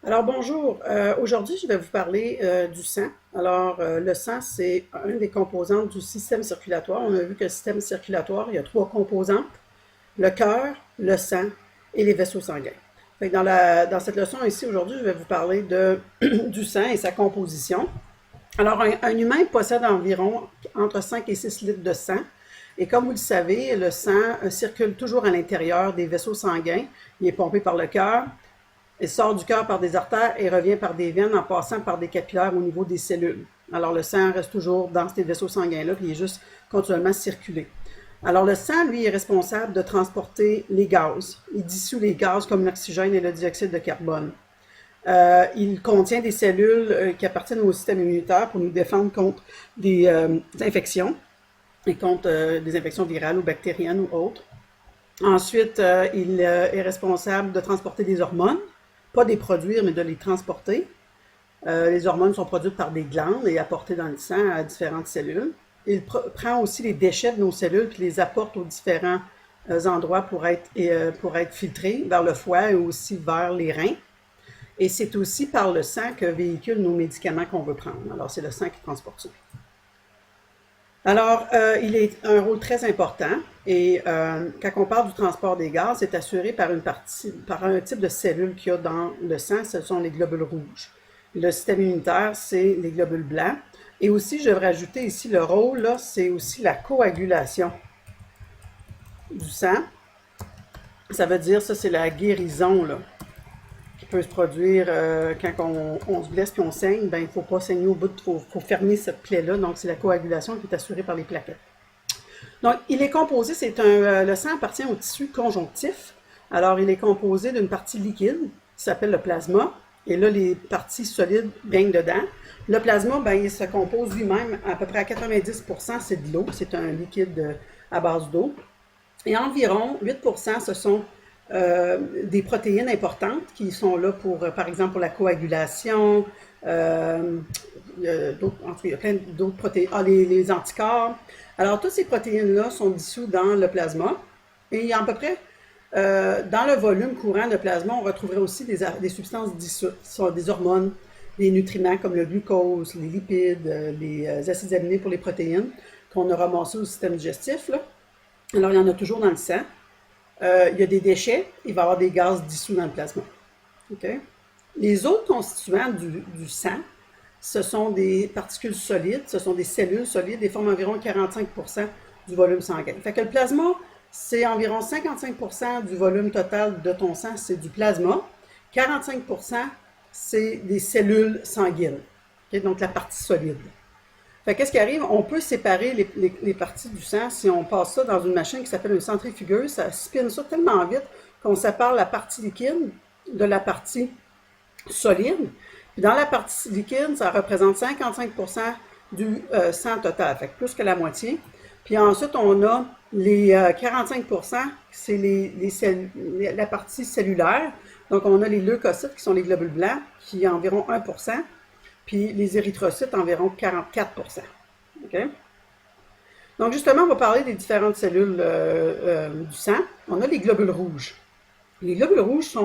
Alors bonjour, aujourd'hui je vais vous parler du sang. Alors le sang c'est une des composantes du système circulatoire. On a vu que le système circulatoire, il y a trois composantes, le cœur, le sang et les vaisseaux sanguins. Fait que dans cette leçon ici aujourd'hui, je vais vous parler du sang et sa composition. Alors un humain possède environ entre 5 et 6 litres de sang. Et comme vous le savez, le sang circule toujours à l'intérieur des vaisseaux sanguins. Il est pompé par le cœur. Il sort du cœur par des artères et revient par des veines en passant par des capillaires au niveau des cellules. Alors le sang reste toujours dans ces vaisseaux sanguins-là, puis il est juste continuellement circulé. Alors le sang, lui, est responsable de transporter les gaz. Il dissout les gaz comme l'oxygène et le dioxyde de carbone. Il contient des cellules qui appartiennent au système immunitaire pour nous défendre contre des infections et contre des infections virales ou bactériennes ou autres. Ensuite, il est responsable de transporter des hormones, pas des produire, mais de les transporter. Les hormones sont produites par des glandes et apportées dans le sang à différentes cellules. Il prend aussi les déchets de nos cellules puis les apporte aux différents endroits pour être filtrés vers le foie et aussi vers les reins. Et c'est aussi par le sang que véhiculent nos médicaments qu'on veut prendre. Alors, c'est le sang qui transporte ça. Alors, il est un rôle très important et quand on parle du transport des gaz, c'est assuré par un type de cellule qu'il y a dans le sang, ce sont les globules rouges. Le système immunitaire, c'est les globules blancs. Et aussi, je vais rajouter ici le rôle, là, c'est aussi la coagulation du sang. Ça veut dire, ça c'est la guérison, là, qui peut se produire quand on se blesse et on saigne. Ben, il ne faut pas saigner au bout, il faut fermer cette plaie-là. Donc, c'est la coagulation qui est assurée par les plaquettes. Donc, il est composé, le sang appartient au tissu conjonctif. Alors, il est composé d'une partie liquide qui s'appelle le plasma. Et là, les parties solides baignent dedans. Le plasma, ben, il se compose lui-même à peu près à 90%, c'est de l'eau. C'est un liquide à base d'eau. Et environ 8%, ce sont des protéines importantes qui sont là pour, par exemple, pour la coagulation. Il y a plein d'autres protéines. Ah, les anticorps. Alors, toutes ces protéines-là sont dissoues dans le plasma. Et il y a à peu près, dans le volume courant de plasma, on retrouverait aussi des substances dissoutes, qui sont des hormones, des nutriments comme le glucose, les lipides, les acides aminés pour les protéines, qu'on a ramassés au système digestif, là. Alors, il y en a toujours dans le sang. Il y a des déchets, il va y avoir des gaz dissous dans le plasma. Okay? Les autres constituants du sang, ce sont des particules solides, ce sont des cellules solides, et forment environ 45% du volume sanguin. Fait que le plasma, c'est environ 55% du volume total de ton sang, c'est du plasma. 45%, c'est des cellules sanguines. Okay? Donc la partie solide. Fait qu'est-ce qui arrive? On peut séparer les parties du sang si on passe ça dans une machine qui s'appelle une centrifugeuse. Ça spinne ça tellement vite qu'on sépare la partie liquide de la partie solide. Puis dans la partie liquide, ça représente 55% du sang total, fait que plus que la moitié. Puis ensuite, on a les 45%, c'est la partie cellulaire. Donc, on a les leucocytes, qui sont les globules blancs, qui est environ 1%, puis les érythrocytes, environ 44%. Okay? Donc, justement, on va parler des différentes cellules du sang. On a les globules rouges. Les globules rouges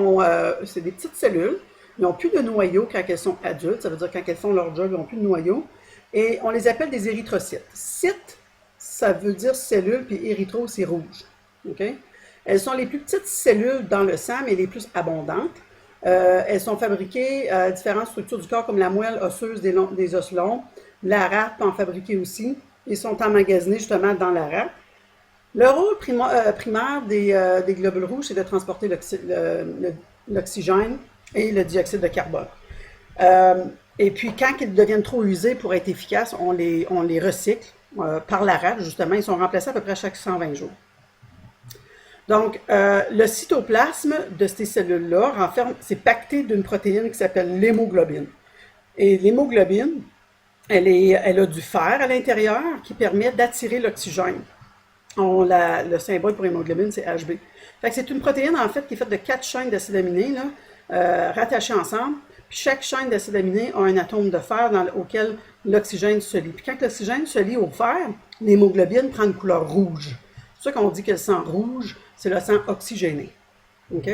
c'est des petites cellules. Ils n'ont plus de noyau quand elles sont adultes. Ça veut dire quand elles font leur job, ils n'ont plus de noyau. Et on les appelle des érythrocytes. Cyte, ça veut dire cellule, puis érythro, c'est rouge. Okay? Elles sont les plus petites cellules dans le sang, mais les plus abondantes. Elles sont fabriquées à différentes structures du corps, comme la moelle osseuse des os longs. La rate peut en fabriquer aussi. Ils sont emmagasinés justement dans la rate. Le rôle primaire des globules rouges, c'est de transporter l'oxygène et le dioxyde de carbone. Et puis, quand ils deviennent trop usés pour être efficaces, on les recycle par la rate, justement. Ils sont remplacés à peu près chaque 120 jours. Donc, le cytoplasme de ces cellules-là c'est pacté d'une protéine qui s'appelle l'hémoglobine. Et l'hémoglobine, elle a du fer à l'intérieur qui permet d'attirer l'oxygène. Le symbole pour hémoglobine, c'est Hb. Fait que c'est une protéine, en fait, qui est faite de 4 chaînes d'acides aminés, là, rattachées ensemble. Puis chaque chaîne d'acides aminés a un atome de fer auquel l'oxygène se lie. Puis quand l'oxygène se lie au fer, l'hémoglobine prend une couleur rouge. C'est pour ça qu'on dit que le sang rouge, c'est le sang oxygéné. OK?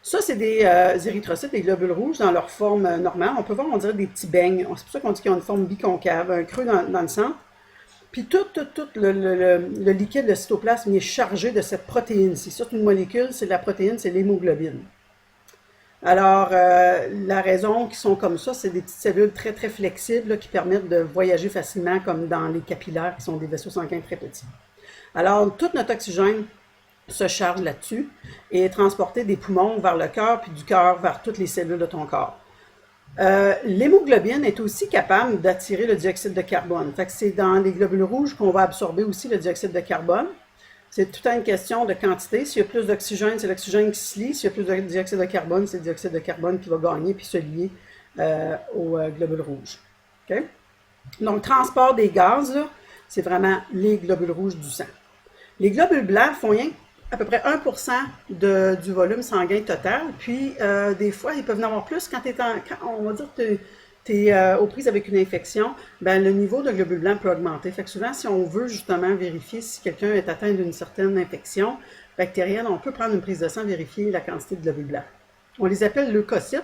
Ça, c'est des érythrocytes, des globules rouges dans leur forme normale. On peut voir, on dirait des petits beignes. C'est pour ça qu'on dit qu'ils ont une forme biconcave, un creux dans le centre. Puis tout le liquide, le cytoplasme, il est chargé de cette protéine. C'est ça, une molécule, c'est de la protéine, c'est l'hémoglobine. Alors, la raison qu'ils sont comme ça, c'est des petites cellules très, très flexibles là, qui permettent de voyager facilement comme dans les capillaires, qui sont des vaisseaux sanguins très petits. Alors, tout notre oxygène se charge là-dessus et est transporté des poumons vers le cœur, puis du cœur vers toutes les cellules de ton corps. L'hémoglobine est aussi capable d'attirer le dioxyde de carbone. Fait que c'est dans les globules rouges qu'on va absorber aussi le dioxyde de carbone. C'est tout à une question de quantité. S'il y a plus d'oxygène, c'est l'oxygène qui se lie. S'il y a plus de dioxyde de carbone, c'est le dioxyde de carbone qui va gagner puis se lier aux globules rouges. Okay? Donc, transport des gaz, c'est vraiment les globules rouges du sang. Les globules blancs font rien à peu près 1% du volume sanguin total, puis des fois, ils peuvent en avoir plus quand, on va dire que tu es aux prises avec une infection, ben, le niveau de globules blancs peut augmenter. Fait que souvent, si on veut justement vérifier si quelqu'un est atteint d'une certaine infection bactérienne, on peut prendre une prise de sang, vérifier la quantité de globules blancs. On les appelle leucocytes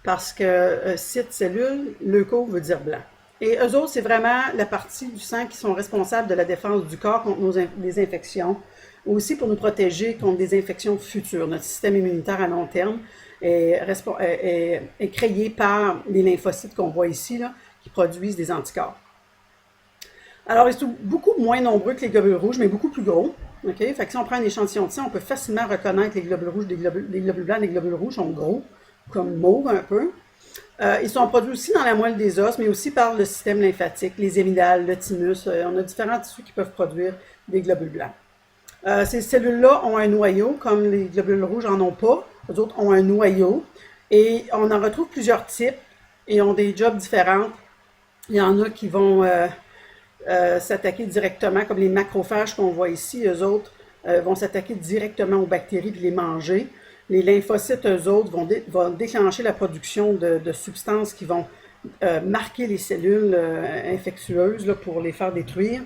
parce que cyte, cellule, leuco veut dire blanc. Et eux autres, c'est vraiment la partie du sang qui sont responsables de la défense du corps contre les infections, aussi pour nous protéger contre des infections futures. Notre système immunitaire à long terme est créé par les lymphocytes qu'on voit ici, là, qui produisent des anticorps. Alors, ils sont beaucoup moins nombreux que les globules rouges, mais beaucoup plus gros. Okay? Fait que si on prend un échantillon de sang, on peut facilement reconnaître les globules rouges, les globules blancs, les globules rouges sont gros, comme mauve un peu. Ils sont produits aussi dans la moelle des os, mais aussi par le système lymphatique, les amygdales, le thymus. On a différents tissus qui peuvent produire des globules blancs. Ces cellules-là ont un noyau, comme les globules rouges n'en ont pas. Les autres ont un noyau. Et on en retrouve plusieurs types et ont des jobs différents. Il y en a qui vont s'attaquer directement, comme les macrophages qu'on voit ici. Eux autres vont s'attaquer directement aux bactéries et les manger. Les lymphocytes, eux autres, vont déclencher la production de substances qui vont marquer les cellules infectieuses là, pour les faire détruire.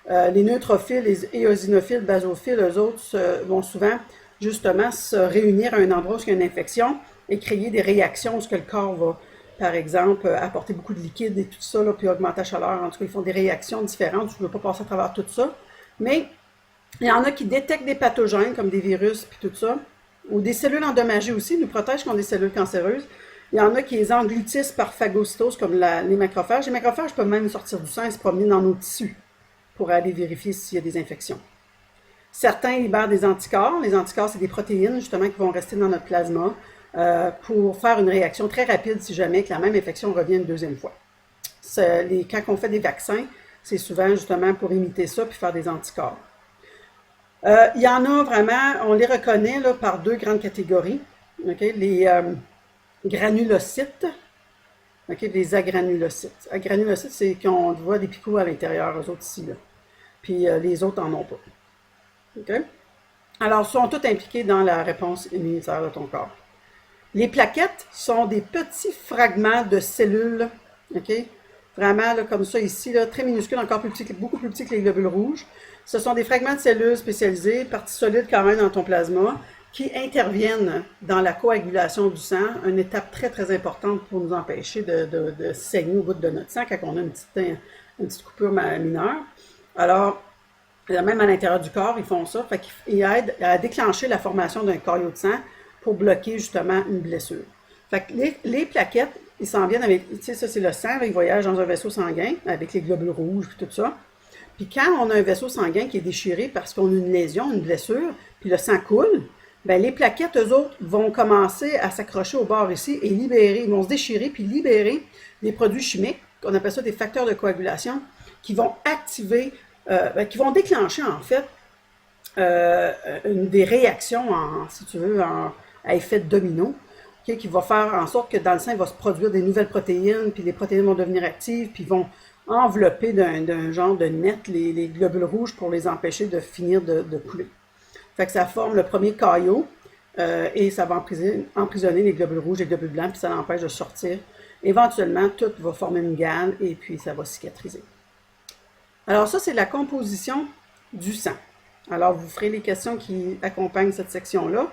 Les neutrophiles, les éosinophiles, basophiles, eux autres vont souvent justement se réunir à un endroit où il y a une infection et créer des réactions où le corps va, par exemple, apporter beaucoup de liquide et tout ça, là, puis augmenter la chaleur. En tout cas, ils font des réactions différentes. Je ne veux pas passer à travers tout ça. Mais il y en a qui détectent des pathogènes comme des virus puis tout ça, ou des cellules endommagées aussi, nous protègent contre des cellules cancéreuses. Il y en a qui les englutissent par phagocytose, comme les macrophages. Les macrophages peuvent même sortir du sang et se promener dans nos tissus pour aller vérifier s'il y a des infections. Certains libèrent des anticorps. Les anticorps, c'est des protéines, justement, qui vont rester dans notre plasma pour faire une réaction très rapide si jamais que la même infection revient une deuxième fois. Quand on fait des vaccins, c'est souvent justement pour imiter ça puis faire des anticorps. Il y en a vraiment, on les reconnaît là, par deux grandes catégories. Okay? Les granulocytes, okay? Les agranulocytes. Agranulocytes, c'est qu'on voit des picots à l'intérieur, eux autres ici. Là. Puis les autres n'en ont pas. Okay? Alors, ils sont tous impliqués dans la réponse immunitaire de ton corps. Les plaquettes sont des petits fragments de cellules, okay? Vraiment là, comme ça ici, là, très minuscules, encore plus petits, beaucoup plus petits que les globules rouges. Ce sont des fragments de cellules spécialisées, parties solides quand même dans ton plasma, qui interviennent dans la coagulation du sang, une étape très très importante pour nous empêcher de saigner au bout de notre sang quand on a une petite coupure mineure. Alors, même à l'intérieur du corps, ils font ça, fait qu'ils aident à déclencher la formation d'un caillot de sang pour bloquer justement une blessure. Fait que les plaquettes, ils s'en viennent avec, tu sais, ça c'est le sang, ils voyagent dans un vaisseau sanguin avec les globules rouges et tout ça. Puis quand on a un vaisseau sanguin qui est déchiré parce qu'on a une lésion, une blessure, puis le sang coule, bien les plaquettes, eux autres, vont commencer à s'accrocher au bord ici et libérer, ils vont se déchirer puis libérer des produits chimiques, qu'on appelle ça des facteurs de coagulation, qui vont activer, qui vont déclencher en fait des réactions, si tu veux, à effet domino, okay, qui va faire en sorte que dans le sang, il va se produire des nouvelles protéines, puis les protéines vont devenir actives, puis vont envelopper d'un genre de net les globules rouges pour les empêcher de finir de couler. Fait que ça forme le premier caillot et ça va emprisonner les globules rouges et les globules blancs, puis ça l'empêche de sortir. Éventuellement, tout va former une gale et puis ça va cicatriser. Alors ça, c'est la composition du sang. Alors, vous ferez les questions qui accompagnent cette section-là.